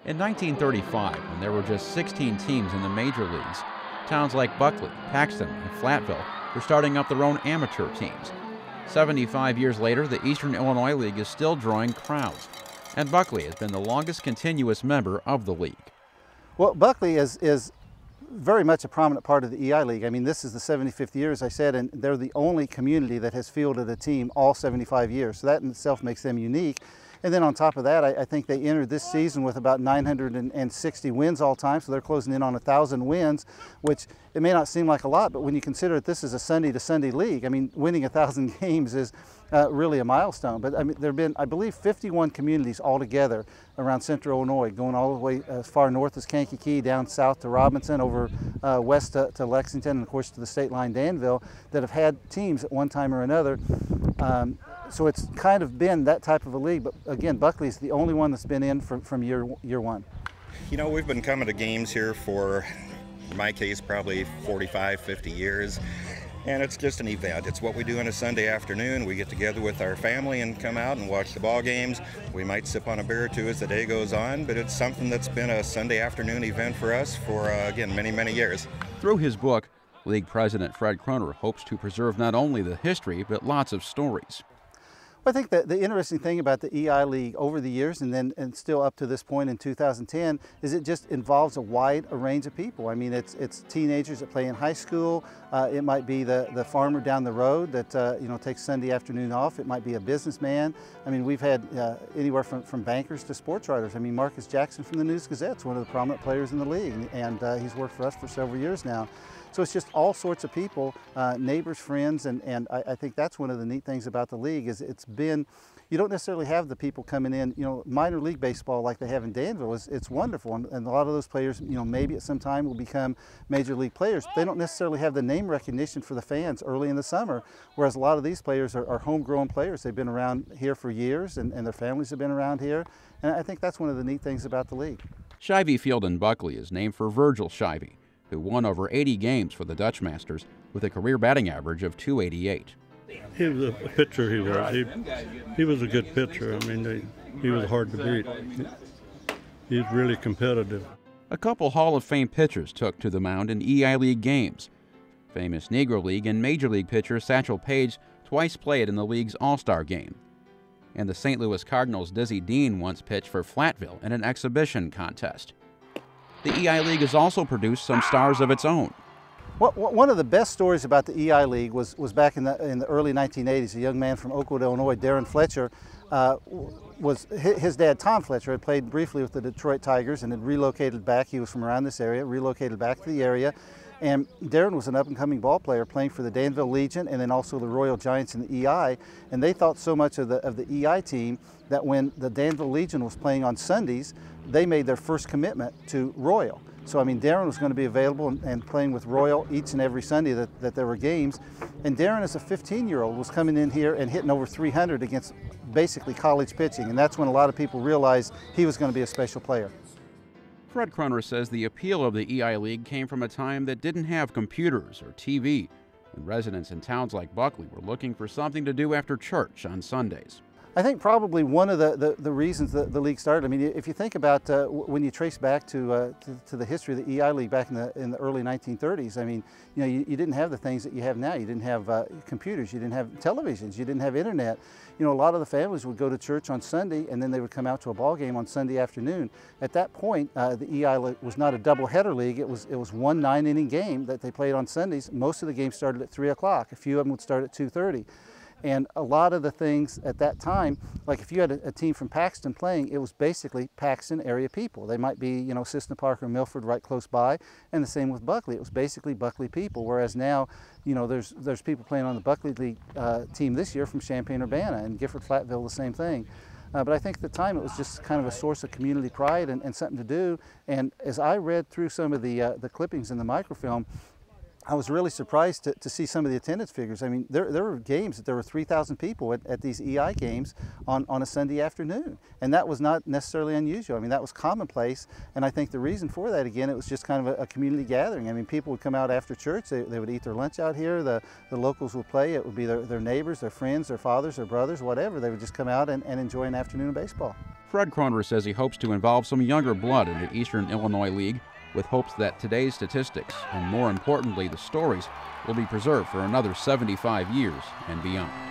In 1935, when there were just 16 teams in the major leagues, towns like Buckley, Paxton, and Flatville were starting up their own amateur teams. 75 years later, the Eastern Illinois League is still drawing crowds, and Buckley has been the longest continuous member of the league. Well, Buckley is very much a prominent part of the EI League. I mean, this is the 75th year, as I said, and they're the only community that has fielded a team all 75 years. So that in itself makes them unique. And then on top of that, I think they entered this season with about 960 wins all time, so they're closing in on 1,000 wins, which it may not seem like a lot, but when you consider that this is a Sunday-to-Sunday league, I mean, winning 1,000 games is really a milestone. But I mean, there have been, I believe, 51 communities altogether around central Illinois, going all the way as far north as Kankakee, down south to Robinson, over west to Lexington, and of course to the state line Danville, that have had teams at one time or another. So it's kind of been that type of a league, but again, Buckley's the only one that's been in from year one. You know, we've been coming to games here for, in my case, probably 45, 50 years, and it's just an event. It's what we do on a Sunday afternoon. We get together with our family and come out and watch the ball games. We might sip on a beer or two as the day goes on, but it's something that's been a Sunday afternoon event for us for, again, many, many years. Through his book, League President Fred Kroner hopes to preserve not only the history, but lots of stories. Well, I think that the interesting thing about the EI League over the years and still up to this point in 2010 is it just involves a wide range of people. I mean, it's teenagers that play in high school. It might be the farmer down the road that takes Sunday afternoon off. It might be a businessman. I mean, we've had anywhere from bankers to sports writers. I mean, Marcus Jackson from the News-Gazette's one of the prominent players in the league, and he's worked for us for several years now. So it's just all sorts of people, neighbors, friends, and I think that's one of the neat things about the league is it's been, you don't necessarily have the people coming in, minor league baseball like they have in Danville. It's wonderful, and a lot of those players, maybe at some time will become major league players. They don't necessarily have the name recognition for the fans early in the summer, whereas a lot of these players are homegrown players. They've been around here for years, and their families have been around here, and I think that's one of the neat things about the league. Shivey Field in Buckley is named for Virgil Shivey, who won over 80 games for the Dutch Masters with a career batting average of .288. He was a pitcher, he was. He was a good pitcher. I mean, he was hard to beat. He's really competitive. A couple Hall of Fame pitchers took to the mound in EI League games. Famous Negro League and Major League pitcher Satchel Paige twice played in the league's All-Star game. And the St. Louis Cardinals' Dizzy Dean once pitched for Flatville in an exhibition contest. The EI League has also produced some stars of its own. Well, one of the best stories about the EI League was back in the early 1980s. A young man from Oakwood, Illinois, Darren Fletcher, his dad, Tom Fletcher, had played briefly with the Detroit Tigers and had relocated back. He was from around this area, relocated back to the area. And Darren was an up-and-coming ball player playing for the Danville Legion and then also the Royal Giants in the EI. And they thought so much of the EI team that when the Danville Legion was playing on Sundays, they made their first commitment to Royal. So, I mean, Darren was going to be available and playing with Royal each and every Sunday that there were games. And Darren, as a 15-year-old, was coming in here and hitting over 300 against basically college pitching. And that's when a lot of people realized he was going to be a special player. Fred Kroner says the appeal of the EI League came from a time that didn't have computers or TV, and residents in towns like Buckley were looking for something to do after church on Sundays. I think probably one of the reasons that the league started, I mean, if you think about when you trace back to the history of the EI League back in the early 1930s, I mean, you didn't have the things that you have now. You didn't have computers, you didn't have televisions, you didn't have internet. A lot of the families would go to church on Sunday and then they would come out to a ball game on Sunday afternoon. At that point, the EI League was not a double-header league. It was one 9-inning game that they played on Sundays. Most of the games started at 3 o'clock. A few of them would start at 2:30. And a lot of the things at that time, like if you had a team from Paxton playing, it was basically Paxton area people. They might be, Cissna Park or Milford right close by, and the same with Buckley. It was basically Buckley people, whereas now, there's people playing on the Buckley League team this year from Champaign-Urbana, and Gifford Flatville, the same thing. But I think at the time it was just kind of a source of community pride and something to do. And as I read through some of the clippings in the microfilm, I was really surprised to see some of the attendance figures. I mean, there were games that there were 3,000 people at these EI games on a Sunday afternoon. And that was not necessarily unusual. I mean, that was commonplace. And I think the reason for that, again, it was just kind of a community gathering. I mean, people would come out after church. They would eat their lunch out here. The locals would play. It would be their neighbors, their friends, their fathers, their brothers, whatever. They would just come out and enjoy an afternoon of baseball. Fred Kroner says he hopes to involve some younger blood in the Eastern Illinois League, with hopes that today's statistics, and more importantly the stories, will be preserved for another 75 years and beyond.